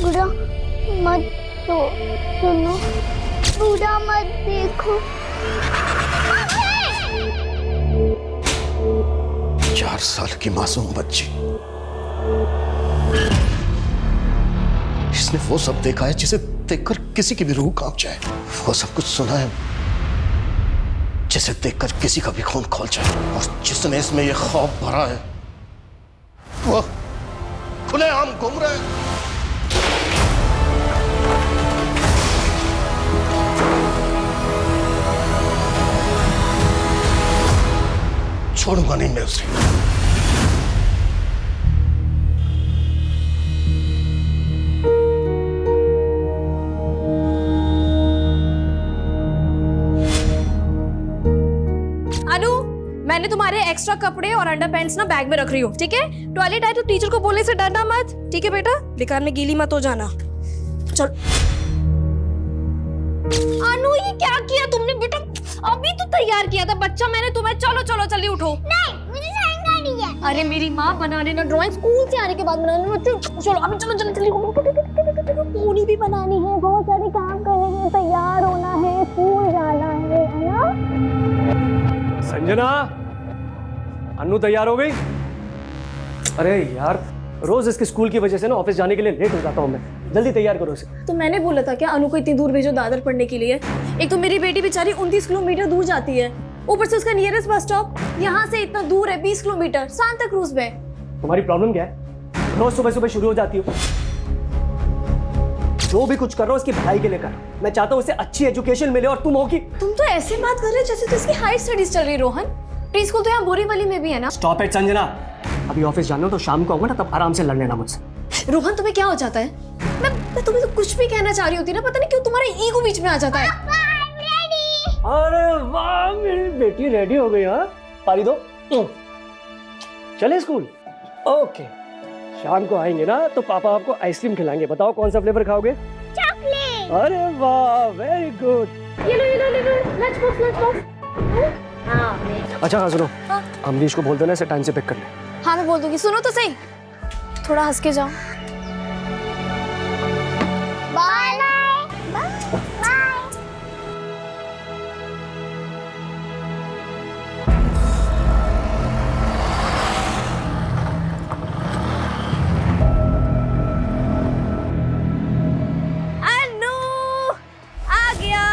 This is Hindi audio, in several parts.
बुरा मत सुनो, बुरा मत देखो। 4 साल की मासूम बच्ची, इसने वो सब देखा है जिसे देखकर किसी की भी रूह कांप जाए। वो सब कुछ सुना है जिसे देखकर किसी का भी खून खौल जाए। और जिसने इसमें ये खौफ भरा है वो खुलेआम घूम रहा है। छोड़ूंगा नहीं मैं उसे। अनु, मैंने तुम्हारे एक्स्ट्रा कपड़े और अंडर पैंट्स ना बैग में रख रही हूँ, ठीक है? टॉयलेट आए तो टीचर को बोलने से डरना मत, ठीक है बेटा? बेकार में गीली मत हो जाना। चल। अनु, ये क्या किया तुमने बेटा? अभी तो तैयार किया था बच्चा मैंने तुम्हें। चलो चलो जल्दी उठो। नहीं, मुझे साइन करनी है। अरे मेरी माँ, बनाने ना ड्राइंग स्कूल से आने के बाद बनाने। चलो अभी चलो जल्दी जल्दी। पूरी भी बनानी है, बहुत सारे काम करने हैं, तैयार होना है, स्कूल जाना है ना? संजना, अन्नू तैयार हो गई? अरे यार, रोज इसके स्कूल की वजह से ना ऑफिस जाने के लिए लेट हो जाता हूँ मैं। जल्दी तैयार करो इसे। तो मैंने बोला था क्या अनु को इतनी दूर भेजो दादर पढ़ने के लिए? एक तो मेरी बेटी बेचारी 29 किलोमीटर दूर जाती है, ऊपर से उसका नियरेस्ट बस स्टॉप यहाँ से इतना दूर है, 20 किलोमीटर, सांता क्रूज में। तुम्हारी प्रॉब्लम क्या है? रोज सुबह सुबह शुरू हो जाती हो। जो भी कुछ कर रहा हो उसकी पढ़ाई के लिए कर। मैं चाहता हूँ उसे अच्छी एजुकेशन मिले और तुम हो कि। तुम तो ऐसे बात कर रहे हो जैसे तो इसकी हाई स्टडीज चल रही है रोहन। प्री स्कूल तो यहाँ बोरीवली में भी है ना? Stop it Sanjana. अभी ऑफिस जाना हो तो शाम को आऊंगा ना, तब आराम से लड़ लेना मुझसे। रोहन, तुम्हें क्या हो जाता है? मैं तुम्हें तो कुछ भी कहना चाह रही होती ना, पता नहीं क्यों तुम्हारा ईगो बीच में आ जाता है। अरे वाह, मेरी बेटी रेडी हो गई। हाँ, पारी दो। चले स्कूल? ओके, शाम को आएंगे ना तो पापा आपको आइसक्रीम खिलाएंगे। बताओ कौन सा फ्लेवर खाओगे? चॉकलेट। अरे वाह, वेरी गुड। ये लो लंच बॉक्स लंच बॉक्स। हाँ अच्छा हाँ, सुनो, हाँ? अमरीश को बोल देना इसे टाइम से पिक कर ले। हाँ मैं बोल दूंगी। सुनो तो सही, थोड़ा हंस के जाओ। Bye bye. अनु आ गया।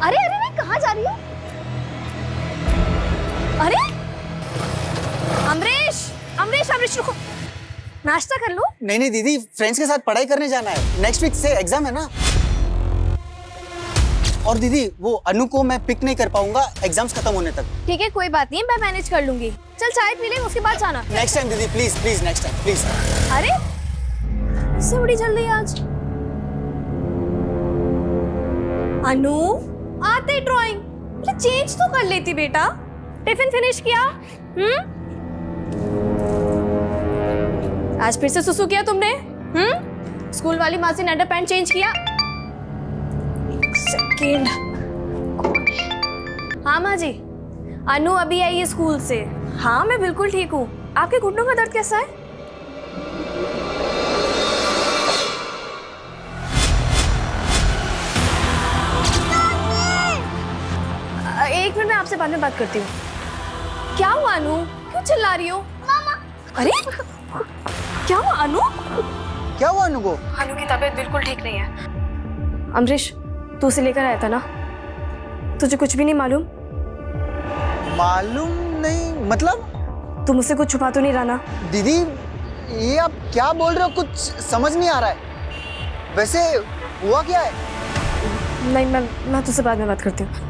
अरे अरे मैं कहाँ जा रही हूँ? अरे अमरीश, अमरीश अमरीश रुको, नाश्ता कर लो। नहीं नहीं दीदी, फ्रेंड्स के साथ पढ़ाई करने जाना है। नेक्स्ट वीक से एग्जाम है ना। और दीदी, वो अनु को मैं पिक नहीं कर पाऊंगा एग्जाम्स खत्म होने तक। ठीक है कोई बात नहीं, मैं मैनेज कर लूंगी। चल चाय पी ले, उसके बाद जाना। नेक्स्ट टाइम दीदी, please please, next time please. अरे इससे बड़ी जल्दी आज? अनु, आते ड्राइंग चेंज तो कर लेती बेटा। टिफिन फिनिश किया? आज फिर से सुसु किया तुमने? स्कूल वाली माँ से अंडर पैंट चेंज किया? एक सेकेंड। हाँ माँ जी, अनु अभी आई है स्कूल से। हाँ मैं बिल्कुल ठीक हूँ। आपके घुटनों का दर्द कैसा है? एक मिनट, मैं आपसे बाद में बात करती हूँ। क्या हुआ अनु, क्यों चिल्ला रही हो? मामा। अरे क्या हुआ अनु? क्या हुआ अनु को? अनु की तबीयत बिल्कुल ठीक नहीं है। अमरीश, तू उसे लेकर आया था ना? तुझे कुछ भी नहीं मालूम? मालूम नहीं मतलब? तुम मुझसे कुछ छुपा तो नहीं रहा ना? दीदी, ये आप क्या बोल रहे हो? कुछ समझ नहीं आ रहा है। वैसे हुआ क्या है? नहीं, मैं तुझसे बाद में बात करती हूँ।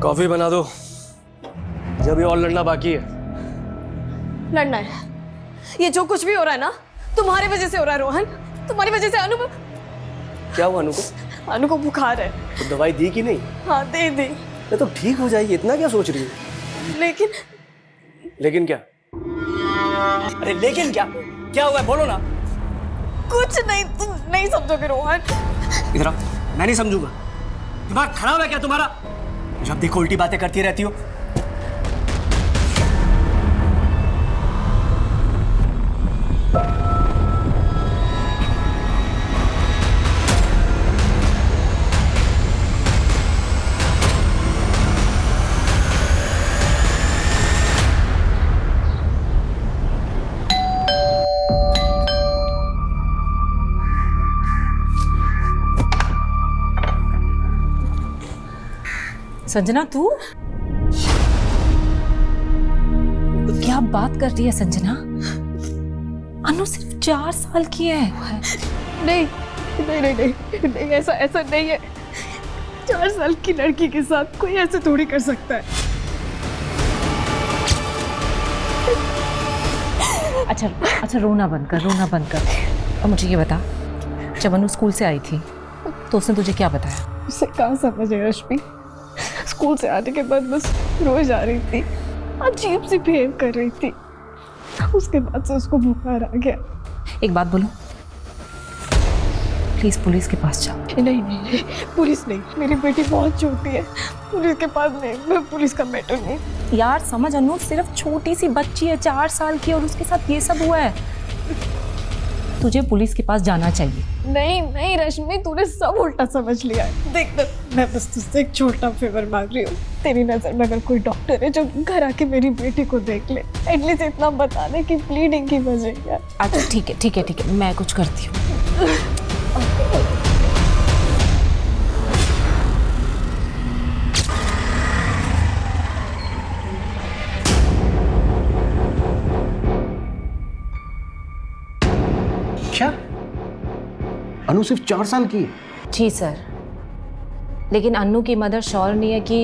कॉफी बना दो, जब ये और लड़ना बाकी है। लड़ना है? ये जो कुछ भी हो रहा है ना, तुम्हारी वजह से हो रहा है रोहन। तुम्हारी वजह से अनु। क्या हुआ अनु को? अनु को बुखार है। तो दवाई दी कि नहीं? हाँ दे दी। ये तो ठीक हो जाएगी, इतना क्या सोच रही है? लेकिन लेकिन क्या? अरे लेकिन क्या? क्या हुआ है बोलो ना। कुछ नहीं, तुम नहीं समझोगे रोहन। इधर आओ, मैं नहीं समझूंगा। दिमाग खराब है क्या तुम्हारा? जब देखो उल्टी बातें करती रहती हो। संजना तू क्या बात कर रही है संजना? अनु सिर्फ 4 साल की है। नहीं नहीं नहीं नहीं, नहीं ऐसा ऐसा नहीं है। 4 साल की लड़की के साथ कोई ऐसे थोड़ी कर सकता है। अच्छा रोना बंद कर, रोना बंद कर। अब मुझे ये बता, जब अनु स्कूल से आई थी तो उसने तुझे क्या बताया? उसे कहाँ समझ है रश्मि। स्कूल से आने के बाद बस रोज आ रही थी, अजीब सी बिहेव कर रही थी। उसके बाद से उसको बुखार आ गया। एक बात बोलो, प्लीज पुलिस के पास जाओ। नहीं नहीं नहीं, पुलिस नहीं, मेरी बेटी बहुत छोटी है, पुलिस के पास नहीं, मैं पुलिस का मैटर नहीं। यार समझ, अनु सिर्फ छोटी सी बच्ची है, 4 साल की, और उसके साथ ये सब हुआ है। तुझे पुलिस के पास जाना चाहिए। नहीं नहीं रश्मि, तूने सब उल्टा समझ लिया है। देख मैं बस तुझसे एक छोटा फेवर मांग रही हूँ। तेरी नजर में अगर कोई डॉक्टर है जो घर आके मेरी बेटी को देख ले, एटलीस्ट इतना बता दे कि ब्लीडिंग की वजह क्या। अच्छा ठीक है ठीक है ठीक है, मैं कुछ करती हूँ। क्या अनु सिर्फ 4 साल की है? जी सर, लेकिन अन्नू की मदर श्योर नहीं है कि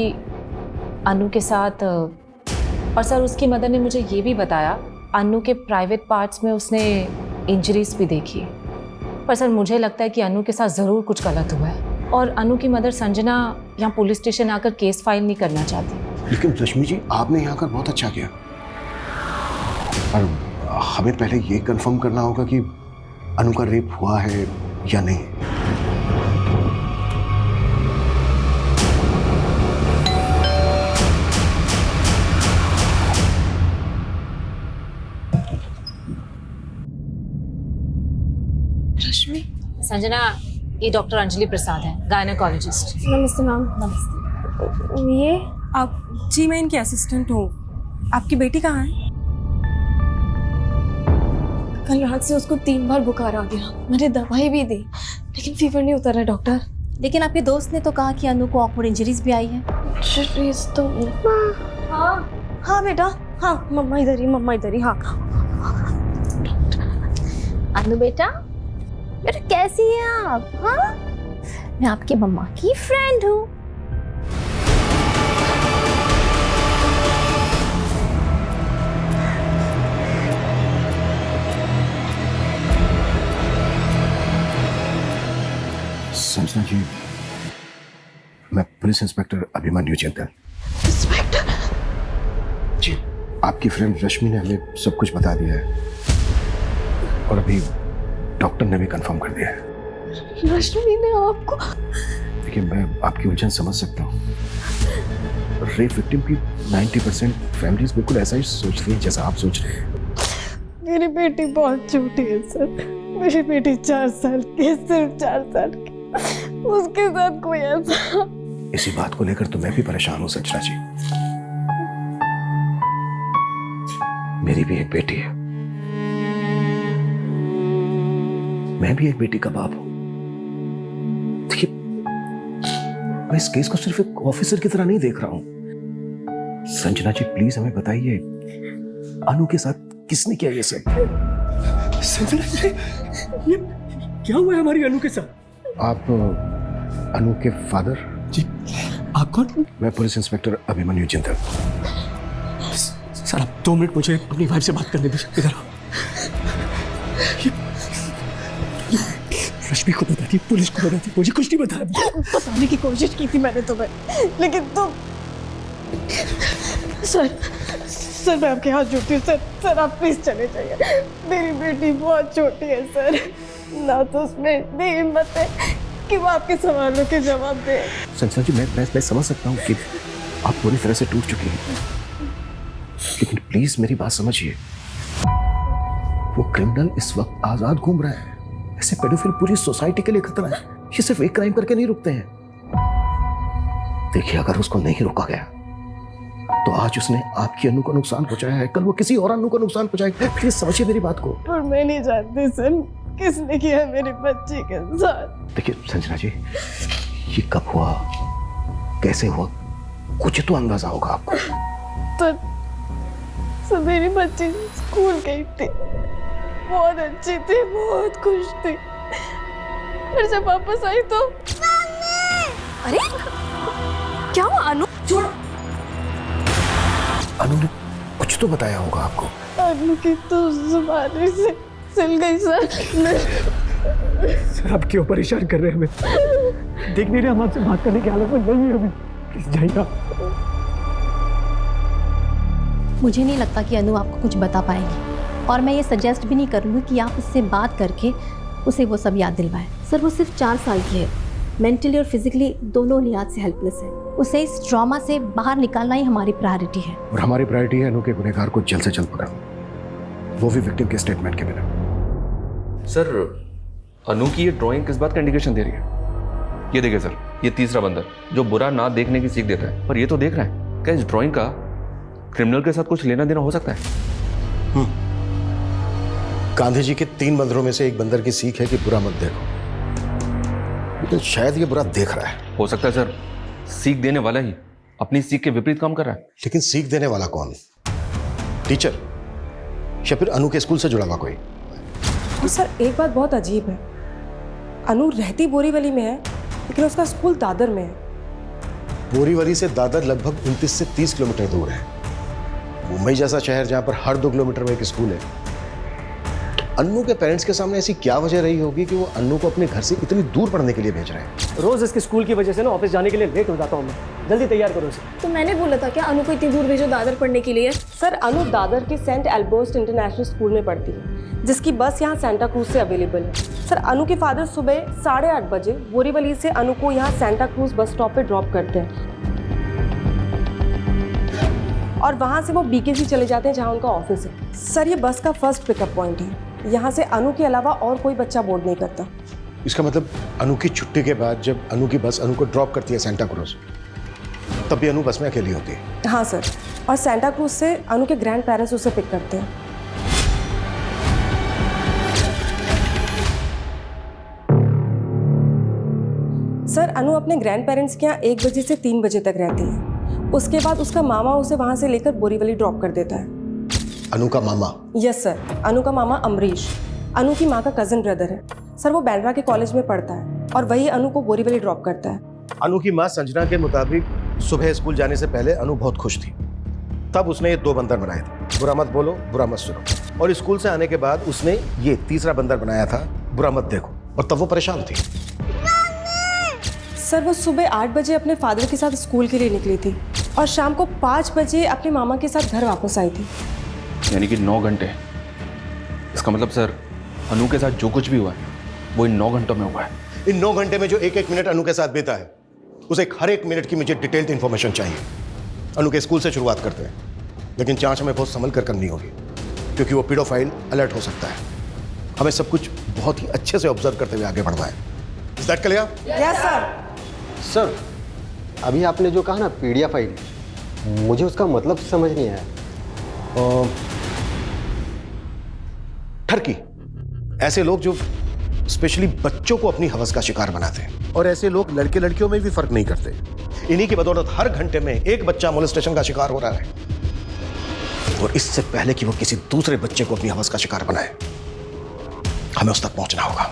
अन्नू के साथ, और सर उसकी मदर ने मुझे ये भी बताया अन्नू के प्राइवेट पार्ट्स में उसने इंजरीज भी देखी। पर सर मुझे लगता है कि अन्नू के साथ ज़रूर कुछ गलत हुआ है, और अन्नू की मदर संजना यहाँ पुलिस स्टेशन आकर केस फाइल नहीं करना चाहती। लेकिन रश्मि जी, आपने यहाँ आकर बहुत अच्छा किया, और हमें पहले ये कंफर्म करना होगा कि अनु का रेप हुआ है या नहीं। रश्मि, संजना, ये डॉक्टर अंजलि प्रसाद है, गायनेकोलॉजिस्ट। नमस्ते मैम। नमस्ते। ये आप? जी मैं इनकी असिस्टेंट हूँ। आपकी बेटी कहाँ है? कल रात से उसको 3 बार बुखार आ गया, मैंने दवाई भी दी लेकिन फीवर नहीं उतर रहा डॉक्टर। लेकिन आपके दोस्त ने तो कहा कि अनु को ऑकवर्ड इंजरीज भी आई है। इंजरीज तो हाँ हाँ बेटा, हाँ मम्मा इधर ही, मम्मा इधर ही। हाँ अनु बेटा, बेटा कैसी हैं आप? हाँ, मैं आपकी मम्मा की फ्रेंड हूँ। संजना जी, मैं police inspector Abhimanyu Jindal. Inspector ji, आपकी फ्रेंड रश्मि ने हमें सब कुछ बता दिया है, और अभी डॉक्टर ने भी कंफर्म कर दिया है। रश्मि ने आपको? देखिए, मैं आपकी उलझन समझ सकता हूँ। रेप विक्टिम की 90% फैमिलीज बिल्कुल ऐसा ही सोचती हैं जैसा आप सोच रहे हैं। मेरी बेटी बहुत छोटी है सर, मेरी बेटी 4 साल की है, सिर्फ 4 साल की। उसके साथ कोई ऐसा। इसी बात को लेकर तो मैं भी परेशान हूँ संजना जी। मेरी भी एक बेटी है, मैं भी एक बेटी का बाप हूं। देखिए, मैं इस केस को सिर्फ एक ऑफिसर की तरह नहीं देख रहा हूं। संजना जी प्लीज हमें बताइए, अनु के साथ किसने किया ये सब? संजना जी, ये क्या हुआ है हमारी अनु के साथ? आप अनु के फादर? जी, आप कौन? मैं police inspector Abhimanyu Jindal. Sir आप 2 मिनट मुझे अपनी वाइफ से बात करने दीजिए। इधर आओ। रश्मि को बता दी, पुलिस को बता दी, मुझे कुछ नहीं बताया। बताने की कोशिश की थी मैंने तुम्हें, लेकिन तुम सर सर मैं आपके हाथ जोड़ती हूँ सर। सर आप प्लीज चले जाइए। मेरी बेटी बहुत छोटी है सर, ना तो उसमें इतनी हिम्मत है कि वो आपके सवालों के जवाब दे। संजना जी, मैं समझ सकता हूँ कि आप पूरी तरह से टूट चुकी हैं, लेकिन प्लीज मेरी बात समझिए। वो क्रिमिनल इस वक्त आजाद घूम रहा है। ऐसे पेडोफिल पूरी सोसाइटी के लिए खतरा है। ये सिर्फ एक क्राइम करके नहीं रुकते हैं। देखिए, अगर उसको नहीं रोका गया तो आज उसने आपकी अनु को नुकसान पहुंचाया है, कल वो किसी और अनु को नुकसान पहुंचाएगा। प्लीज समझिए मेरी बात को। और मैं नहीं जानती सर किसने किया मेरी बच्ची के साथ। देखिए संजना जी, ये कब हुआ, कैसे हुआ, कुछ तो अंदाजा होगा आपको। तो मेरी बच्ची स्कूल गई थी, बहुत अच्छी थी, बहुत खुश थी। फिर जब वापस आई तो अरे क्या हुआ अनु? छोड़। अनु ने कुछ तो बताया होगा आपको। अनु की तो जुबान से सिल गई सर। सर आप क्यों परेशान कर रहे हैं हमें? देख नहीं रहे हम आपसे बात करने की हालत में नहीं है अभी। प्लीज जाइए आप। मुझे नहीं लगता कि अनु आपको कुछ बता पाएगी, और मैं ये सजेस्ट भी नहीं करूँगी कि आप उससे बात करके उसे वो सब याद दिलवाएं। सर वो सिर्फ 4 साल की है, मेंटली और फिजिकली दोनों लिहाज से हेल्पलेस है। उसे इस ट्रॉमा से बाहर निकालना ही हमारी प्रायोरिटी है। और हमारी प्रायोरिटी है अनु के गुनहगार को जल्द से जल्द पकड़ना, वो भी विक्टिम के स्टेटमेंट के बिना। सर अनु की ये ड्राइंग किस बात का इंडिकेशन दे रही है? ये देखिए सर, ये तीसरा बंदर जो बुरा ना देखने की सीख देता है, पर ये तो देख रहा है। क्या इस ड्राइंग का क्रिमिनल के साथ कुछ लेना देना हो सकता है? गांधी जी के 3 बंदरों में से एक बंदर की सीख है कि बुरा मत देखो, लेकिन शायद ये बुरा देख रहा है। हो सकता है सर सीख देने वाला ही अपनी सीख के विपरीत काम कर रहा है। लेकिन सीख देने वाला कौन? टीचर या फिर अनु के स्कूल से जुड़ा हुआ कोई? और सर एक बात बहुत अजीब है, अनु रहती बोरीवली में है लेकिन उसका स्कूल दादर में है। बोरीवली से दादर लगभग 29 से 30 किलोमीटर दूर है। मुंबई जैसा शहर जहां पर हर 2 किलोमीटर में एक स्कूल है। अन्नू के पेरेंट्स के सामने ऐसी क्या वजह रही होगी कि वो अन्नू को अपने घर से इतनी दूर पढ़ने के लिए भेज रहे हैं? रोज इसके स्कूल की वजह से ना ऑफिस जाने के लिए लेट हो जाता हूँ मैं। जल्दी तैयार करो इसे। तो मैंने बोला था क्या अनु को इतनी दूर भेजो दादर पढ़ने के लिए? सर अनु दादर के सेंट एल्बर्ट इंटरनेशनल स्कूल में पढ़ती है, जिसकी बस यहाँ सेंटा क्रूज से अवेलेबल है। सर अनु के फादर सुबह 8:30 बजे बोरीवली से अनु को यहाँ सेंटा क्रूज बस स्टॉप पे ड्रॉप करते हैं और वहाँ से वो बीकेसी चले जाते हैं जहाँ उनका ऑफिस है। सर ये बस का फर्स्ट पिकअप पॉइंट है, यहाँ से अनु के अलावा और कोई बच्चा बोर्ड नहीं करता। इसका मतलब अनु की छुट्टी के बाद जब अनु की बस अनु को ड्रॉप करती है सेंटा क्रूज, तब भी अनु बस में अकेली होती है? हाँ सर, और सेंटा क्रूज से अनु के ग्रैंड पेरेंट्स उसे पिक करते हैं। सर अनु अपने ग्रैंड पेरेंट्स के यहाँ 1 बजे से 3 बजे तक रहती है। उसके बाद उसका मामा उसे वहाँ से लेकर बोरीवली ड्रॉप कर देता है। अनु का मामा? यस सर, अनु का मामा अमरीश अनु की माँ का कजिन ब्रदर है। सर वो बैंड्रा के कॉलेज में पढ़ता है और वही अनु को बोरीवली ड्रॉप करता है। अनु की माँ संजना के मुताबिक सुबह स्कूल जाने से पहले अनु बहुत खुश थी, तब उसने ये 2 बंदर बनाए थे, बुरा मत बोलो बुरा मत सुनो। और स्कूल से आने के बाद उसने ये तीसरा बंदर बनाया था, बुरा मत देखो, और तब वो परेशान थी। सर वो सुबह 8 बजे अपने फादर के साथ स्कूल के लिए निकली थी और शाम को 5 बजे अपने मामा के साथ घर वापस आई थी। यानी कि 9 घंटे। इसका मतलब सर अनु के साथ जो कुछ भी हुआ है वो इन 9 घंटों में हुआ है। इन 9 घंटे में जो 1-1 मिनट अनु के साथ बीता है, उसे हर एक मिनट की मुझे डिटेल्ड इन्फॉर्मेशन चाहिए। अनु के स्कूल से शुरुआत करते हैं, लेकिन जांच हमें बहुत संभल कर करनी होगी, क्योंकि वो पीडोफाइल अलर्ट हो सकता है। हमें सब कुछ बहुत ही अच्छे से ऑब्जर्व करते हुए आगे बढ़ना है। Is that clear? Yes sir. Sir अभी आपने जो कहा ना पीडिया फाइल, मुझे उसका मतलब समझ नहीं आया। ठरकी, ऐसे लोग जो स्पेशली बच्चों को अपनी हवस का शिकार बनाते हैं, और ऐसे लोग लड़के लड़कियों में भी फर्क नहीं करते। इन्हीं की बदौलत हर घंटे में एक बच्चा मोलेस्टेशन का शिकार हो रहा है, और इससे पहले कि वो किसी दूसरे बच्चे को अपनी हवस का शिकार बनाए, हमें उस तक पहुंचना होगा।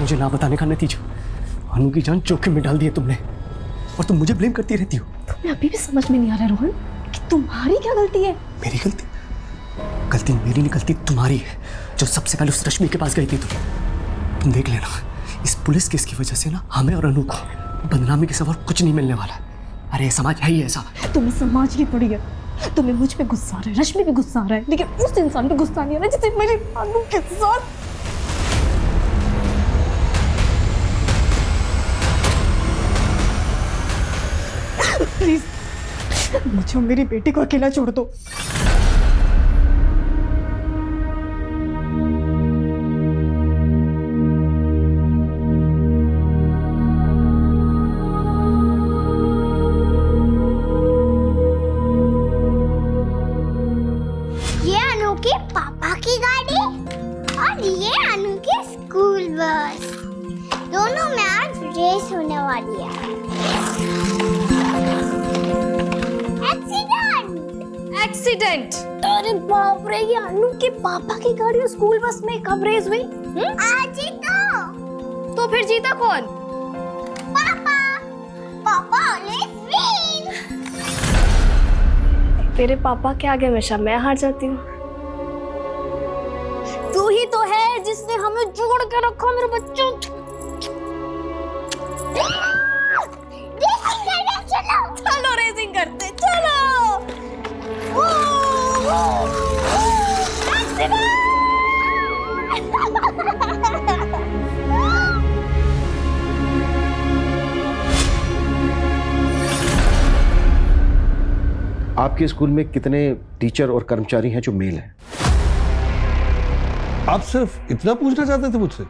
मुझे ना बताने का नतीजा, अनु की जान जोखिम में डाल दी है तुमने, और तुम मुझे ब्लेम करती रहती हो। तुम्हें अभी भी समझ में नहीं आ रहा रोहन कि तुम्हारी क्या गलती है? मेरी गलती? गलती मेरी नहीं, गलती तुम्हारी है जो सबसे पहले उस रश्मि के पास गई थी। तुम देख लेना, इस पुलिस केस की वजह से ना हमें और अनु को बदनामी के सिवा और कुछ नहीं मिलने वाला। अरे ये समाज है ही ऐसा। तुम्हें समाज की पड़ी है, तुम्हें मुझ पे गुस्सा आ रहा है, रश्मि पे गुस्सा आ रहा है, लेकिन उस इंसान पे गुस्सा नहीं आ रहा जिसे मेरी अनु के साथ। प्लीज मुझे और मेरी बेटी को अकेला छोड़ दो। ये अनु के पापा की गाड़ी और ये अनु की स्कूल बस, दोनों में आज रेस होने वाली है। एक्सीडेंट! अरे बाप रे, ये अनु के पापा की गाड़ी और स्कूल बस में कब रेस हुई? आज ही तो फिर जीता कौन? पापा, पापा ऑलवेज विन। तेरे पापा के आगे हमेशा मैं हार जाती हूँ। तू ही तो है जिसने हमें जोड़ के रखा मेरे बच्चों। चलो रेसिंग करते, चलो। आपके स्कूल में कितने टीचर और कर्मचारी हैं जो मेल हैं? आप सिर्फ इतना पूछना चाहते थे मुझसे?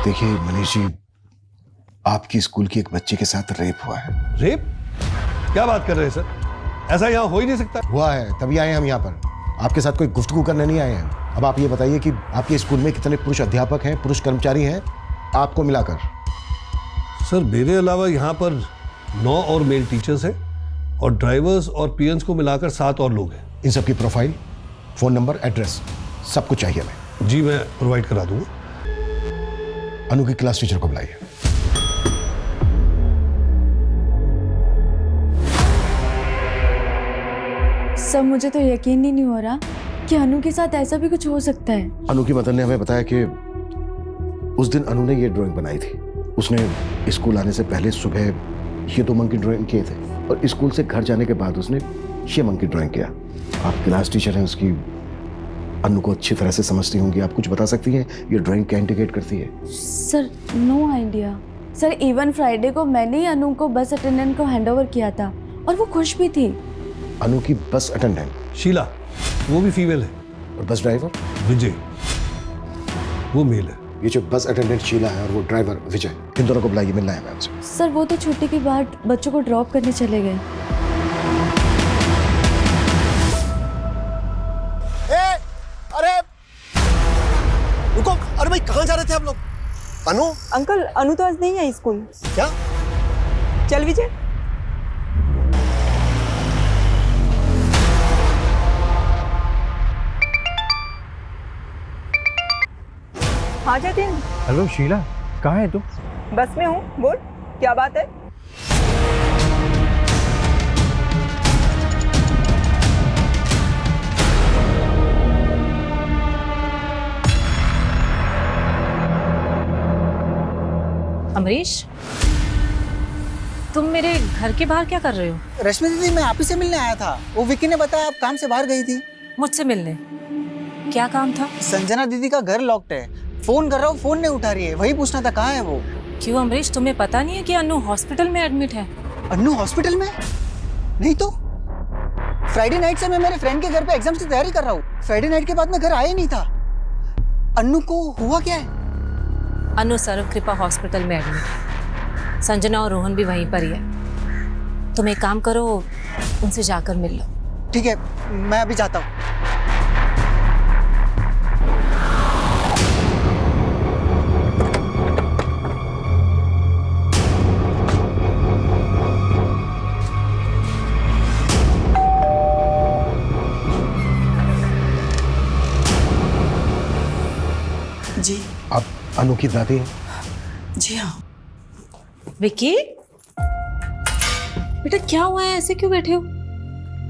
देखिए मनीष जी, आपकी स्कूल की एक बच्चे के साथ रेप हुआ है। रेप? क्या बात कर रहे हैं सर? ऐसा यहाँ हो ही नहीं सकता। हुआ है, तभी आए हम यहाँ पर। आपके साथ कोई गुफ्तगू करने नहीं आए हैं। अब आप ये बताइए कि आपके स्कूल में कितने पुरुष अध्यापक हैं, पुरुष कर्मचारी हैं, आपको मिलाकर? सर मेरे अलावा यहाँ पर 9 और मेल टीचर्स हैं और ड्राइवर्स और पीएन्स को मिलाकर 7 और लोग हैं। इन सबकी प्रोफाइल, फोन नंबर, एड्रेस सब कुछ चाहिए हमें। जी मैं प्रोवाइड करा दूंगा। अनु की क्लास टीचर को बुलाइए। सर मुझे तो यकीन ही नहीं हो रहा कि अनु के साथ ऐसा भी कुछ हो सकता है। अनु की मदर ने हमें बताया कि उस दिन अनु ने ये ड्राइंग बनाई थी। उसने स्कूल आने से पहले सुबह ये 2 मंकी ड्राइंग किए थे और स्कूल से घर जाने के बाद उसने ये मंकी ड्राइंग किया। आप क्लास टीचर हैं, उसकी अनु को अच्छी तरह से समझती होंगी। आप कुछ बता सकती हैं ये ड्राइंग क्या इंडिकेट करती है? Sir no idea. Sir even Friday को मैंने ही अनु को बस अटेंडेंट को हैंडओवर किया था और वो खुश भी थी। अनु की बस अटेंडेंट शीला, वो भी फीमेल है। और बस ड्राइवर विजय, वो मेल है। ये जो बस अटेंडेंट शीला है और वो ड्राइवर विजय, इन दोनों को बुलाइए, मिलना है मैम से। सर वो तो छुट्टी के बाद बच्चों को ड्रॉप करने चले गए। अरे रुको, अरे भाई कहाँ जा रहे थे आप लोग? अनु? अंकल अनु तो आज नहीं आई स्कूल। क्या? चल विजय। हाँ जतिन। हेलो शीला, कहाँ है तू? बस में हूँ, बोल क्या बात है? अमरीश, तुम मेरे घर के बाहर क्या कर रहे हो? रश्मि दीदी, मैं आप ही से मिलने आया था। वो विकी ने बताया आप काम से बाहर गई थी। मुझसे मिलने? क्या काम था? संजना दीदी का घर लॉक्ड है, फोन कर रहा हूँ, फोन नहीं उठा रही है। वही पूछना था कहाँ है वो। क्यों अमरीश, तुम्हें पता नहीं है कि अनु हॉस्पिटल में एडमिट है? अन्नू हॉस्पिटल में? नहीं तो फ्राइडे नाइट से मैं मेरे फ्रेंड के घर पे एग्जाम्स की तैयारी कर रहा हूँ। फ्राइडे नाइट के बाद मैं घर आया ही नहीं था। अन्नू को हुआ क्या है? अनु सर्व कृपा हॉस्पिटल में एडमिट है। संजना और रोहन भी वहीं पर ही है। तुम एक काम करो, उनसे जाकर मिल लो। ठीक है, मैं अभी जाता हूँ। जी आप अनु की दादी हैं? जी हाँ। विक्की, बेटा क्या हुआ है, ऐसे क्यों बैठे हो?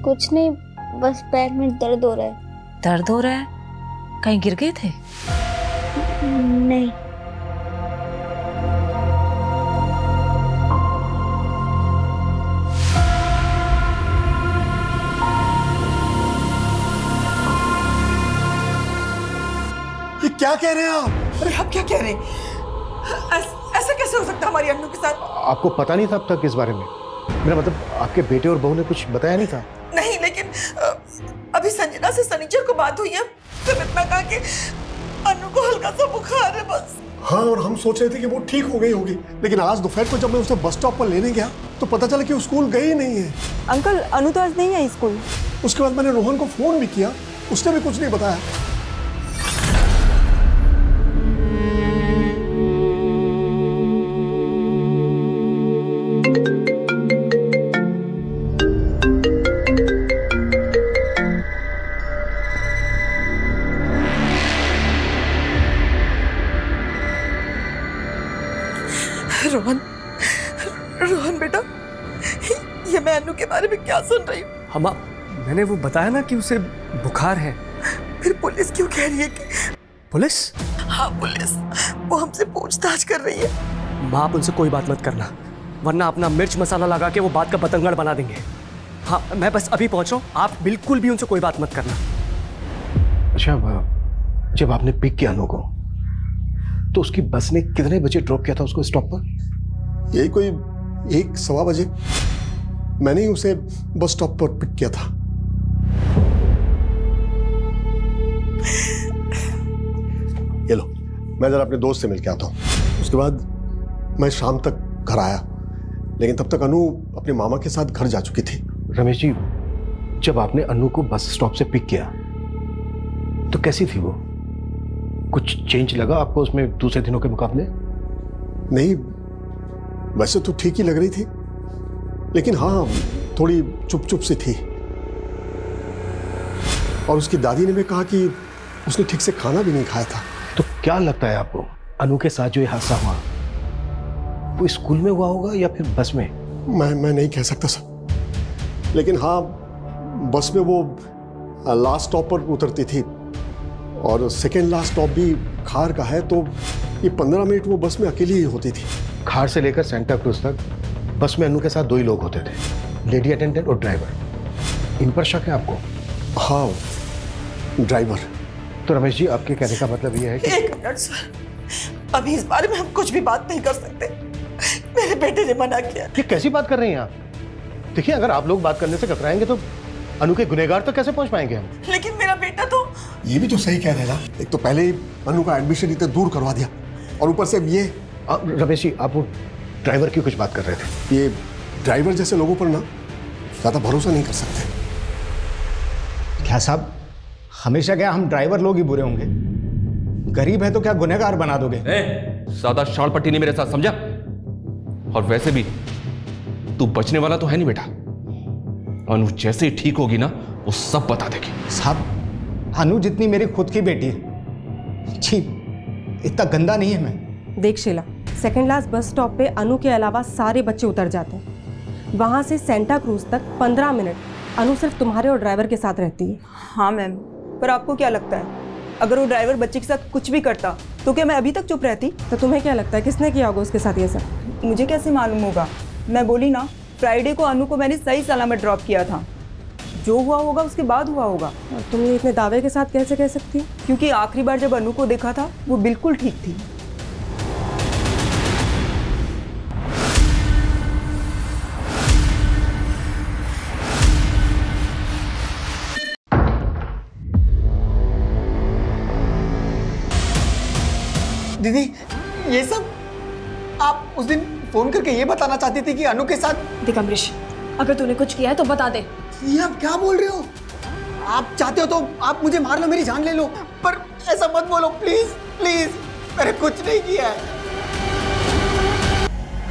कुछ नहीं, बस पैर में दर्द हो रहा है। दर्द हो रहा है? कहीं गिर गए थे? नहीं। ये क्या कह रहे हैं आप? अरे आप क्या कह रहे हैं? ऐसा कैसे हो सकता है हमारी अन्नू के साथ? आपको पता नहीं था अब तक इस बारे में? मेरा मतलब आपके बेटे और बहू ने कुछ बताया नहीं था? नहीं, लेकिन अभी संजना से सनीचर को बात हुई है। सिर्फ इतना कहा कि अन्नू को हल्का सा बुखार है बस। हाँ, और हम सोच रहे थे कि वो ठीक हो गई होगी, लेकिन आज दोपहर को जब मैं उसे बस स्टॉप पर लेने गया तो पता चला कि वो स्कूल गई ही नहीं है। अंकल, अनु तो आज नहीं आई स्कूल। उसके बाद मैंने रोहन को फोन भी किया, उसने भी कुछ नहीं बताया। रोहन बेटा, ये मैं अनु के बारे में क्या सुन रही हूँ? हम मैंने वो बताया ना कि उसे बुखार है। फिर पुलिस क्यों कह रही है कि? पुलिस? हाँ पुलिस, वो हमसे पूछताछ कर रही है। माँ, आप उनसे कोई बात मत करना, वरना अपना मिर्च मसाला लगा के वो बात का बतंगड़ बना देंगे। हाँ, मैं बस अभी पहुंच रहा हूँ, आप बिल्कुल भी उनसे कोई बात मत करना। अच्छा, जब आपने पिक किया अनु को तो उसकी बस ने कितने बजे ड्रॉप किया था उसको स्टॉप पर? यही कोई 1-1:15 बजे मैंने ही उसे बस स्टॉप पर पिक किया था। ये लो, मैं जरा अपने दोस्त से मिल के आता हूँ। उसके बाद मैं शाम तक घर आया, लेकिन तब तक अनु अपने मामा के साथ घर जा चुकी थी। रमेश जी, जब आपने अनु को बस स्टॉप से पिक किया तो कैसी थी वो? कुछ चेंज लगा आपको उसमें दूसरे दिनों के मुकाबले? नहीं, वैसे तो ठीक ही लग रही थी, लेकिन हाँ, थोड़ी चुप चुप सी थी। और उसकी दादी ने भी कहा कि उसने ठीक से खाना भी नहीं खाया था। तो क्या लगता है आपको, अनु के साथ जो ये हादसा हुआ वो स्कूल में हुआ होगा या फिर बस में? मैं नहीं कह सकता सर, लेकिन हाँ, बस में वो लास्ट स्टॉप पर उतरती थी और सेकेंड लास्ट स्टॉप भी खार का है, तो ये 15 मिनट वो बस में अकेली ही होती थी। खार से लेकर सेंटा क्रूज तक बस में अनु के साथ 2 ही लोग होते थे, लेडी अटेंडेंट और ड्राइवर। इन पर शक है आपको? हाँ, ड्राइवर। तो रमेश जी, आपके कहने का मतलब ये है कि... 1 मिनट सर, अभी इस बारे में हम कुछ भी बात नहीं कर सकते। मेरे बेटे ने मना किया। ये कैसी बात कर रही हैं आप? देखिए, अगर आप लोग बात करने से कतराएंगे तो अनु के गुनहगार तक कैसे पहुंच पाएंगे हम? लेकिन मेरा बेटा तो... ये भी तो सही कह रहे ना, एक तो पहले ही अनु का एडमिशन इतना दूर करवा दिया और ऊपर से ये... रमेश जी, आप वो ड्राइवर की कुछ बात कर रहे थे। ये ड्राइवर जैसे लोगों पर ना ज्यादा भरोसा नहीं कर सकते। क्या साहब, हमेशा क्या हम ड्राइवर लोग ही बुरे होंगे? गरीब है तो क्या गुनहगार बना दोगे? सादा शाल पट्टी नहीं मेरे साथ, समझा? और वैसे भी तू बचने वाला तो है नहीं बेटा। अनु जैसे ही ठीक होगी ना, वो सब बता देगी। साहब, अनु जितनी मेरी खुद की बेटी है। छी, इतना गंदा नहीं है मैं। देख Sheela, second last bus stop पे अनु के अलावा सारे बच्चे उतर जाते हैं। वहाँ से सेंटा क्रूज तक 15 मिनट अनु सिर्फ तुम्हारे और ड्राइवर के साथ रहती है। हाँ मैम, पर आपको क्या लगता है, अगर वो ड्राइवर बच्चे के साथ कुछ भी करता तो क्या मैं अभी तक चुप रहती? तो तुम्हें क्या लगता है किसने किया होगा उसके साथ ये सब? मुझे कैसे मालूम होगा? मैं बोली ना, फ्राइडे को अनु को मैंने सही सलामत ड्रॉप किया था। जो हुआ होगा उसके बाद हुआ होगा। और तुम ये इतने दावे के साथ कैसे कह सकती हो? क्योंकि आखिरी बार जब अनु को देखा था वो बिल्कुल ठीक थी। दीदी, ये सब आप उस दिन फोन करके ये बताना चाहती थी कि अनु के साथ... देख अमरीश, अगर तूने कुछ किया है तो बता दे। ये आप क्या बोल रहे हो? आप चाहते हो तो आप मुझे मार लो, मेरी जान ले लो, पर ऐसा मत बोलो प्लीज प्लीज। मैंने कुछ नहीं किया है।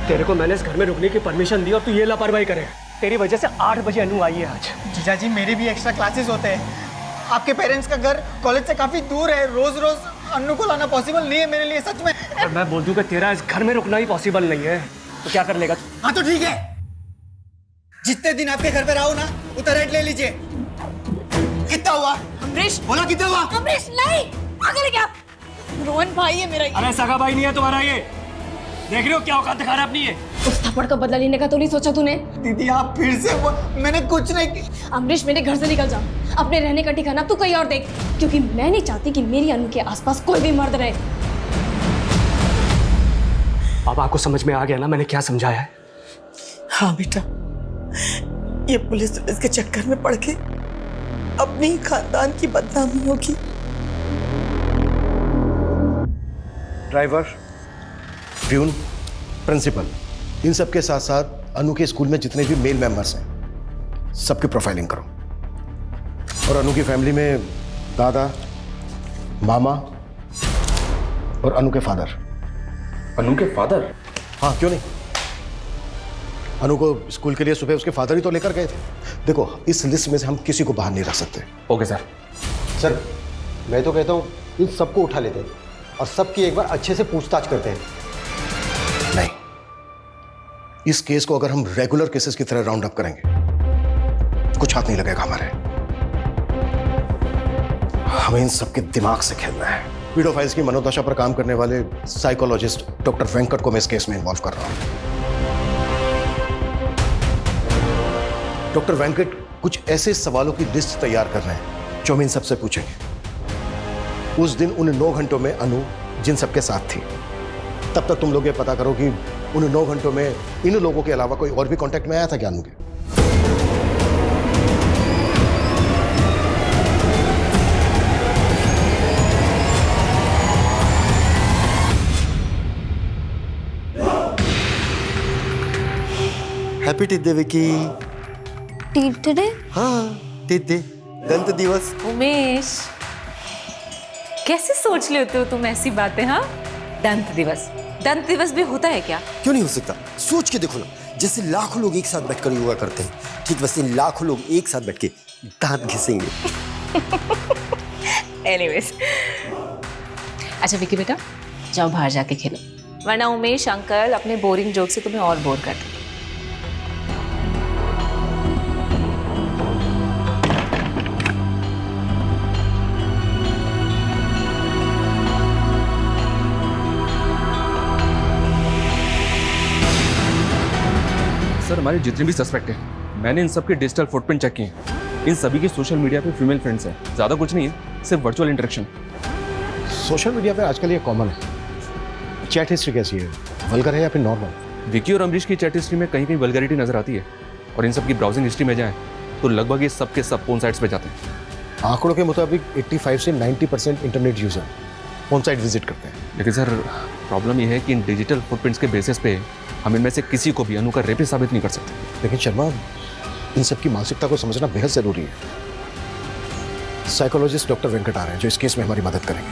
तेरे को मैंने इस घर में रुकने की परमिशन दी और तू ये लापरवाही करे। तेरी वजह से 8 बजे अनु आई है आज। जीजा जी, मेरे भी एक्स्ट्रा क्लासेस होते हैं। आपके पेरेंट्स का घर कॉलेज से काफी दूर है, रोज रोज अनु को लाना पॉसिबल नहीं है मेरे लिए, सच में। और मैं बोल दूं कि तेरा इस घर में रुकना ही पॉसिबल नहीं है, तो क्या कर लेगा? हाँ तो ठीक है, जितने दिन आपके घर पे रहो ना, उतना रेंट ले लीजिए। कितना हुआ? अमरीश, बोला कितना हुआ? अमरीश नहीं, पागल है क्या? रोहन भाई है मेरा। अरे सगा भाई नहीं है तुम्हारा ये, देख रहे हो क्या औकात दिखा रहा है अपनी ये। उस थप्पड़ का बदला लेने का तो नहीं सोचा तूने? दीदी आप फिर से मैंने कुछ नहीं किया। अमरीश मेरे घर से निकल जा, अपने रहने का ठिकाना तू कहीं और देख, क्योंकि मैं नहीं चाहती कि मेरी अनु के आसपास कोई भी मर्द रहे। अब आपको समझ में आ गया ना मैंने क्या समझाया है? हाँ बेटा, ये पुलिस के चक्कर में पड़ के अपनी ही खानदान की बदनामी होगी। ड्राइवर, प्यून, प्रिंसिपल, इन सब के साथ साथ अनु के स्कूल में जितने भी मेल मेंबर्स हैं सबकी प्रोफाइलिंग करो। और अनु की फैमिली में दादा, मामा और अनु के फादर। अनु के फादर? हाँ, क्यों नहीं। अनु को स्कूल के लिए सुबह उसके फादर ही तो लेकर गए थे। देखो, इस लिस्ट में से हम किसी को बाहर नहीं रख सकते। Okay sir. सर मैं तो कहता हूँ इन सबको उठा लेते हैं और सबकी एक बार अच्छे से पूछताछ करते हैं। नहीं, इस केस को अगर हम रेगुलर केसेस की तरह राउंड अप करेंगे कुछ हाथ नहीं लगेगा हमारे। हमें इन सबके दिमाग से खेलना है। पीडोफाइल्स की मनोदशा पर काम करने वाले साइकोलॉजिस्ट डॉक्टर वेंकट को मैं इस केस में इन्वॉल्व कर रहा हूं। डॉक्टर वेंकट कुछ ऐसे सवालों की लिस्ट तैयार कर रहे हैं जो हम इन सबसे पूछेंगे। उस दिन उन 9 घंटों में अनु जिन सबके साथ थी, तब तक तुम लोग ये पता करो कि उन 9 घंटों में इन लोगों के अलावा कोई और भी कांटेक्ट में आया था क्या अनु के? Happy teeth day Vicky. Teeth day? हाँ, टीथ डे, दंत दिवस। उमेश, कैसे सोच लेते हो तुम ऐसी बातें? हाँ, दंत दिवस भी होता है क्या? क्यों नहीं हो सकता? सोच के देखो ना, जैसे लाखों लोग एक साथ बैठकर योगा करते हैं, ठीक वैसे लाखों लोग एक साथ बैठ के दांत घिसेंगे। एनीवेज, अच्छा विकी बेटा, जाओ बाहर जाके खेलो, वरना उमेश अंकल अपने बोरिंग जोक से तुम्हें और बोर कर देंगे। सर, हमारे जितने भी सस्पेक्ट हैं, मैंने इन सब के डिजिटल फुटप्रिंट चेक किए हैं। इन सभी के सोशल मीडिया पे फीमेल फ्रेंड्स हैं। ज़्यादा कुछ नहीं है, सिर्फ वर्चुअल इंटरेक्शन। सोशल मीडिया पे आजकल ये कॉमन है। चैट हिस्ट्री कैसी है, वल्गर है या फिर नॉर्मल? विकी और अमरीश की चैट हिस्ट्री में कहीं कहीं वल्गैरिटी नजर आती है, और इन सब की ब्राउजिंग हिस्ट्री में जाएं तो लगभग ये सब के सब पोर्न साइट्स पे जाते हैं। आंकड़ों के मुताबिक 85 से 90% internet user porn site visit करते हैं। लेकिन सर, प्रॉब्लम ये है कि इन डिजिटल फुटप्रिंट्स के बेसिस पे हम इनमें से किसी को भी अनु का रेपिस्ट साबित नहीं कर सकते। लेकिन शर्मा, इन सब की मानसिकता को समझना बेहद जरूरी है। साइकोलॉजिस्ट डॉक्टर वेंकट आ रहे हैं जो इस केस में हमारी मदद करेंगे।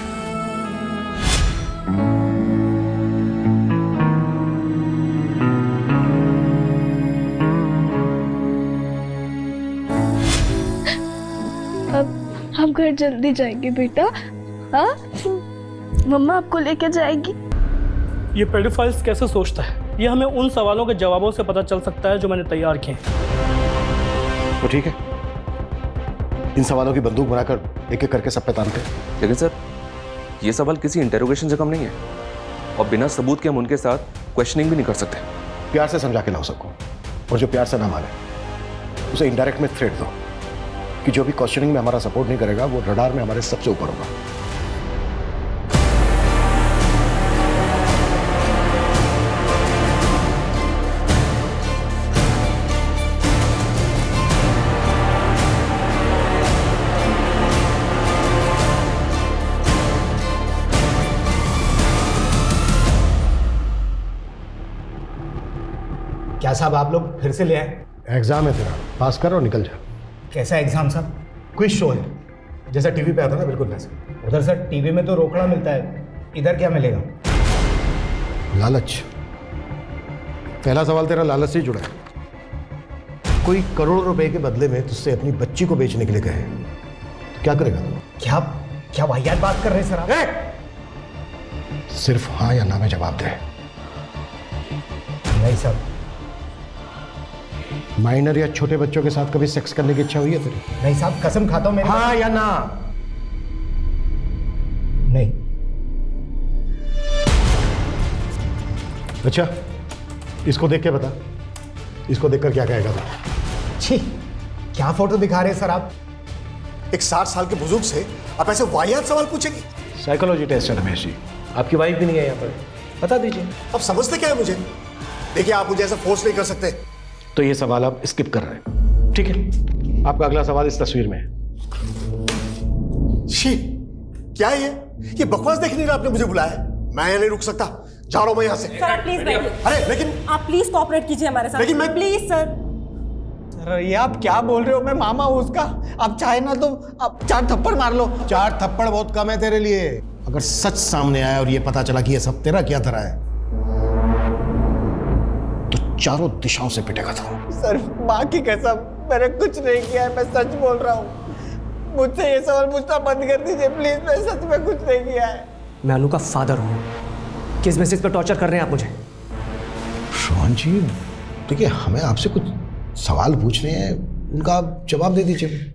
अब हम घर जल्दी जाएंगे बेटा। हाँ, मम्मा आपको लेके जाएगी। ये पेडोफाइल्स कैसे सोचता है, ये हमें उन सवालों के जवाबों से पता चल सकता है जो मैंने तैयार किए। तो ठीक है, इन सवालों की बंदूक बनाकर एक एक करके सब पे तानते हैं। लेकिन सर, ये सवाल किसी इंटेरोगेशन से कम नहीं है, और बिना सबूत के हम उनके साथ क्वेश्चनिंग भी नहीं कर सकते। प्यार से समझा के लाओ सबको, और जो प्यार से ना माने उसे इनडायरेक्ट में थ्रेट दो कि जो भी क्वेश्चनिंग में हमारा सपोर्ट नहीं करेगा वो रडार में हमारे सबसे ऊपर होगा। क्या साहब आप लोग फिर से ले आए? एग्जाम है तेरा, पास कर और निकल जा। कैसा एग्जाम साहब? क्विज शो है, जैसा टीवी पे आता ना, बिल्कुल वैसे। उधर सर टीवी में तो रोकड़ा मिलता है, इधर क्या मिलेगा? लालच। पहला सवाल तेरा लालच से जुड़ा है। कोई करोड़ रुपए के बदले में तुझसे अपनी बच्ची को बेचने के लिए कहे तो क्या करेगा तू? क्या वाहियात बात कर रहे हैं सर आप? सिर्फ हाँ या ना में जवाब दे। नहीं साहब, माइनर या छोटे बच्चों के साथ कभी सेक्स करने की इच्छा हुई है तेरी? नहीं साहब, कसम खाता हूं मेरे। हाँ या ना? नहीं। अच्छा, इसको देख के बता, इसको देखकर क्या कहेगा तू? छी, क्या फोटो दिखा रहे हैं सर आप? एक 60 साल के बुजुर्ग से आप ऐसे वाहियात सवाल पूछेंगे? साइकोलॉजी टेस्ट है रमेश जी। आपकी वाइफ भी नहीं है यहाँ पर, बता दीजिए। अब समझते क्या है मुझे? देखिए, आप मुझे ऐसा फोर्स नहीं कर सकते। तो ये सवाल आप स्किप कर रहे हैं, ठीक है? आपका अगला सवाल इस तस्वीर में है। छी, क्या है ये बकवास देख नहीं रहा आपने मुझे बुलाया है? मैं यहाँ नहीं रुक सकता, जा रहा हूं मैं यहाँ से। सर प्लीज बैठिए। अरे लेकिन आप प्लीज कोऑपरेट कीजिए हमारे साथ। लेकिन मैं प्लीज सर। सर ये आप क्या बोल रहे हो? मैं मामा हूं उसका। आप चाहे ना तो आप 4 थप्पड़ मार लो। 4 थप्पड़ बहुत कम है तेरे लिए। अगर सच सामने आया और ये पता चला कि ये सब तेरा क्या धरा है तो चारों दिशाओं से पिटेगा तू। सर माँ की कसम, मैंने कुछ नहीं किया है, मैं सच बोल रहा हूँ। मुझसे ये सवाल पूछना बंद कर दीजिए प्लीज, मैं सच में कुछ नहीं किया है। मैं अनु का फादर हूँ। किस बेसिस पर टॉर्चर कर रहे हैं आप मुझे? रोहन जी, देखिए हमें आपसे कुछ सवाल पूछने हैं, उनका आप जवाब दे दीजिए।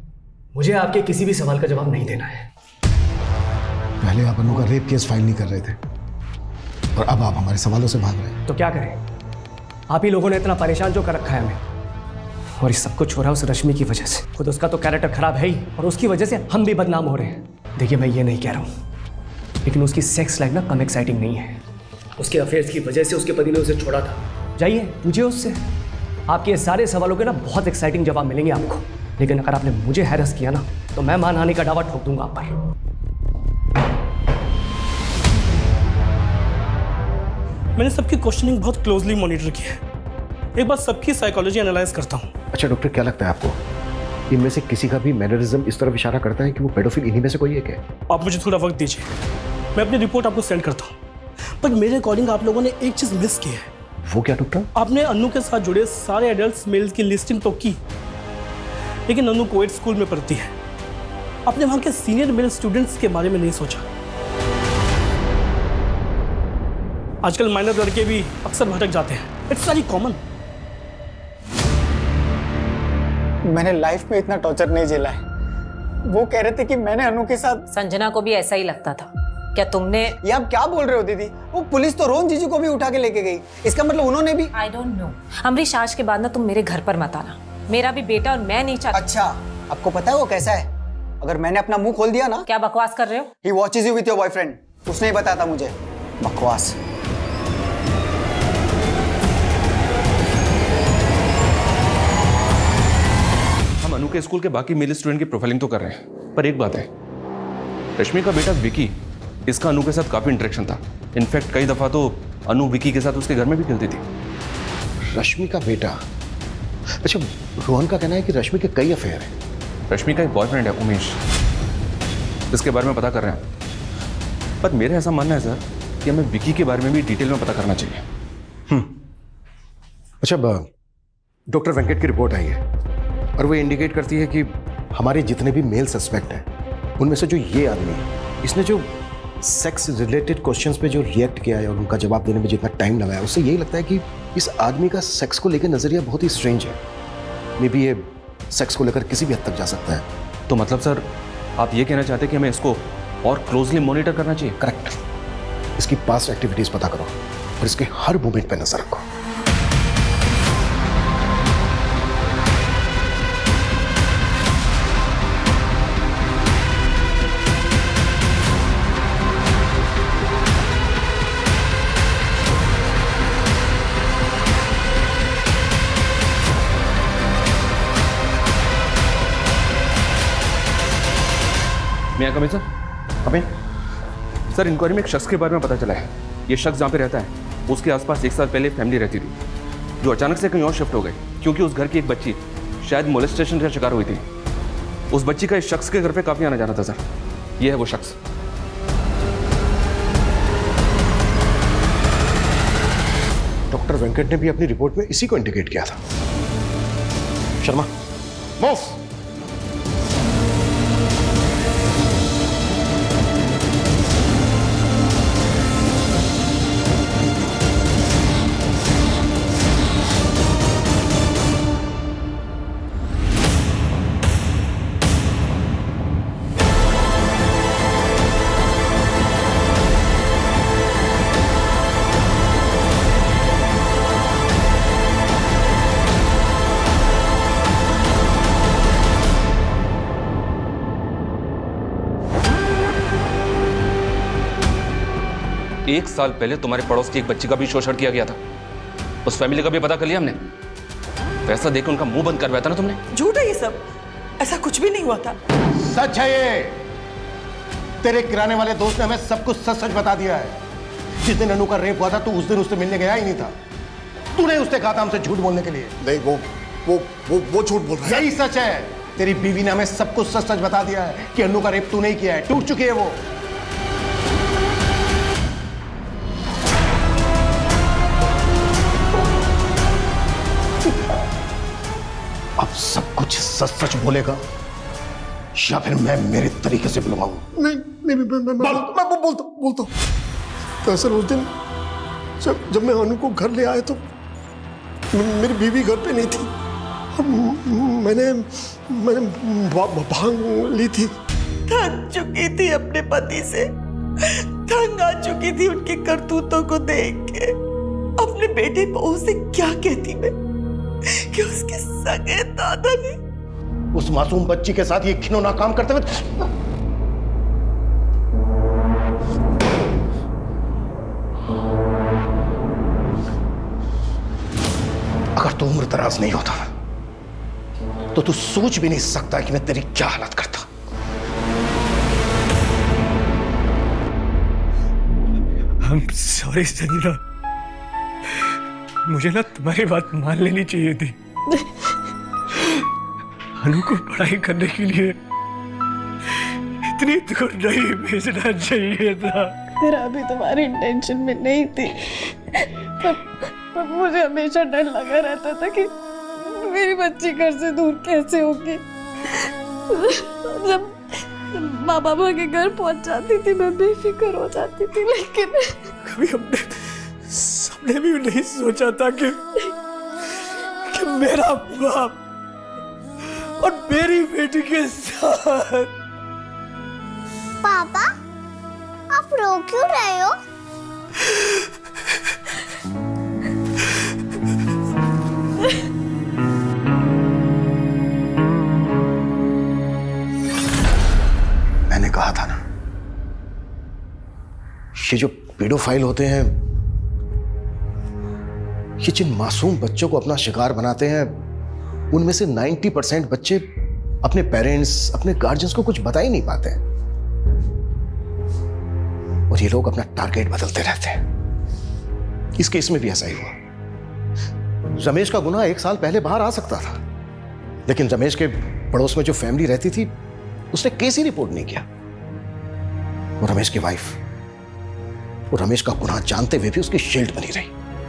मुझे आपके किसी भी सवाल का जवाब नहीं देना है। पहले आप अनु का रेप केस फाइल नहीं कर रहे थे और अब आप हमारे सवालों से भाग रहे हैं। तो क्या करें? आप ही लोगों ने इतना परेशान जो कर रखा है हमें, और ये सब कुछ हो रहा है उस रश्मि की वजह से। खुद उसका तो कैरेक्टर खराब है ही, और उसकी वजह से हम भी बदनाम हो रहे हैं। देखिए मैं ये नहीं कह रहा हूँ, लेकिन उसकी सेक्स लाइफ ना कम एक्साइटिंग नहीं है। उसके अफेयर्स की वजह से उसके पति ने उसे छोड़ा था। जाइए पूछिए उससे, आपके ये सारे सवालों के ना बहुत एक्साइटिंग जवाब मिलेंगे आपको। लेकिन अगर आपने मुझे हैरस किया ना तो मैं मानहानि का दावा ठोक दूंगा आप पर। मैंने सबकी क्वेश्चनिंग बहुत क्लोजली मॉनिटर की है। एक बार सबकी साइकोलॉजी एनालाइज करता हूँ। अच्छा डॉक्टर, क्या लगता है आपको इनमें से किसी का भी मैनरिज्म इस तरफ इशारा करता है कि वो पेडोफिल इन्हीं में से कोई एक है? आप मुझे थोड़ा वक्त दीजिए, मैं अपनी रिपोर्ट आपको सेंड करता हूँ। बट मेरे अकॉर्डिंग आप लोगों ने एक चीज मिस की है। वो क्या डॉक्टर? आपने अनु के साथ जुड़े सारे एडल्ट मेल्स की लिस्टिंग तो की, लेकिन अनु कोएड स्कूल में पढ़ती है। आपने वहां के सीनियर मेल स्टूडेंट्स के बारे में नहीं सोचा। आजकल माइनर लड़के भी अक्सर भटक जाते हैं। It's very common. मैंने लाइफ में इतना टॉर्चर नहीं झेला है। वो कह रहे थे कि मैंने अनु के साथ। संजना को भी ऐसा ही लगता था। क्या तुमने? ये आप क्या बोल रहे हो दीदी? वो पुलिस तो रोहन जीजू को भी उठा के लेके गई। इसका मतलब उन्होंने भी। I don't know. अमरीश, आज के बाद ना तुम मेरे घर पर मत आना। मेरा भी बेटा और मैं नहीं चाहती। अच्छा, आपको पता है वो कैसा है? अगर मैंने अपना मुंह खोल दिया ना। क्या बकवास कर रहे हो? He watches you with your boyfriend. उसने ही बताया था मुझे। बकवास। हम अनु के स्कूल के बाकी मेल स्टूडेंट की प्रोफाइलिंग तो कर रहे हैं, पर एक बात है, रश्मि का बेटा विकी, इसका अनु के साथ काफी इंटरेक्शन था। इनफैक्ट कई दफा तो अनु विकी के साथ उसके घर में भी खेलती थी। रश्मि का बेटा? अच्छा, रोहन का कहना है कि रश्मि के कई अफेयर हैं। रश्मि का एक बॉयफ्रेंड है उमेश, इसके बारे में पता कर रहे हैं। पर मेरा ऐसा मानना है सर कि हमें विकी के बारे में भी डिटेल में पता करना चाहिए। अच्छा, डॉक्टर वेंकट की रिपोर्ट आई है और वो इंडिकेट करती है कि हमारे जितने भी मेल सस्पेक्ट हैं उनमें से जो ये आदमी है, इसने जो सेक्स रिलेटेड क्वेश्चंस पे जो रिएक्ट किया है और उनका जवाब देने में जितना टाइम लगाया, उससे यही लगता है कि इस आदमी का सेक्स को लेकर नजरिया बहुत ही स्ट्रेंज है। मे बी ये सेक्स को लेकर किसी भी हद तक जा सकता है। तो मतलब सर आप ये कहना चाहते हैं कि हमें इसको और क्लोजली मॉनिटर करना चाहिए? करेक्ट। इसकी पास्ट एक्टिविटीज पता करो और इसके हर मूवमेंट पे नजर रखो। मैं कमिंग सर? अबे सर, इंक्वायरी में एक शख्स के बारे में पता चला है। ये शख्स जहाँ पे रहता है उसके आसपास 1 साल पहले फैमिली रहती थी, जो अचानक से कहीं और शिफ्ट हो गई क्योंकि उस घर की एक बच्ची शायद मोलेस्टेशन का शिकार हुई थी। उस बच्ची का इस शख्स के घर पे काफ़ी आना जाना था सर। ये है वो शख्स। डॉक्टर वेंकट ने भी अपनी रिपोर्ट में इसी को इंडिकेट किया था। शर्मा, मूव। 1 साल पहले तुम्हारे पड़ोस की एक बच्ची का भी शोषण किया गया था। उस फैमिली का भी पता कर लिया हमने। पैसा देकर उनका मुंह बंद करवाया था ना तुमने। झूठ है ये सब, ऐसा कुछ भी नहीं हुआ था। सच है ये। तेरे किराने वाले दोस्त ने हमें सब कुछ सच सच बता दिया है। जिस दिन अनु का रेप हुआ था तू उस दिन उससे मिलने गया ही नहीं था। तूने उससे कहा था हमसे झूठ बोलने के लिए। नहीं, वो झूठ बोल रहा है। यही सच है। तेरी बीवी ने हमें सब कुछ सच सच बता दिया है कि अनु का रेप तूने ही किया है। टूट चुकी है वो। अब सब कुछ सच सच बोलेगा या फिर मैं मेरे तरीके से बुलवाऊं? नहीं, मैं बोलता हूं। दरअसल उस दिन जब मैं अनु को घर ले आया तो मेरी बीवी घर पे नहीं थी। मैंने भांग ली थी। थक चुकी थी अपने पति से, तंग आ चुकी थी उनकी करतूतों को देख के। अपने बेटे बहू से क्या कहती मैं कि उसके सगे दादा ने उस मासूम बच्ची के साथ ये घिनौना काम करते हुए। अगर तू उम्र दराज नहीं होता तो तू सोच भी नहीं सकता कि मैं तेरी क्या हालत करता। I'm sorry संजना, मुझे ना तुम्हारी बात मान लेनी चाहिए थी। अनु को पढ़ाई करने के लिए इतनी दूर नहीं भेजना चाहिए था। तेरा भी तुम्हारी इंटेंशन में नहीं थी, पर मुझे हमेशा डर लगा रहता था कि मेरी बच्ची घर से दूर कैसे होगी। जब माँ बाबा के घर पहुंच जाती थी मैं बेफिक्र हो जाती थी, लेकिन कभी सबने भी नहीं सोचा था कि मेरा बाप और मेरी बेटी के साथ। पापा, आप रो क्यों रहे हो? मैंने कहा था ना, ये जो पेडोफाइल होते हैं, ये जिन मासूम बच्चों को अपना शिकार बनाते हैं, उनमें से 90% बच्चे अपने पेरेंट्स, अपने गार्जियंस को कुछ बता ही नहीं पाते हैं। और ये लोग अपना टारगेट बदलते रहते हैं। इस केस में भी ऐसा ही हुआ। रमेश का गुनाह 1 साल पहले बाहर आ सकता था, लेकिन रमेश के पड़ोस में जो फैमिली रहती थी उसने केस ही रिपोर्ट नहीं किया। वो रमेश की वाइफ, वो रमेश का गुनाह जानते हुए भी उसकी शील्ड बनी रही।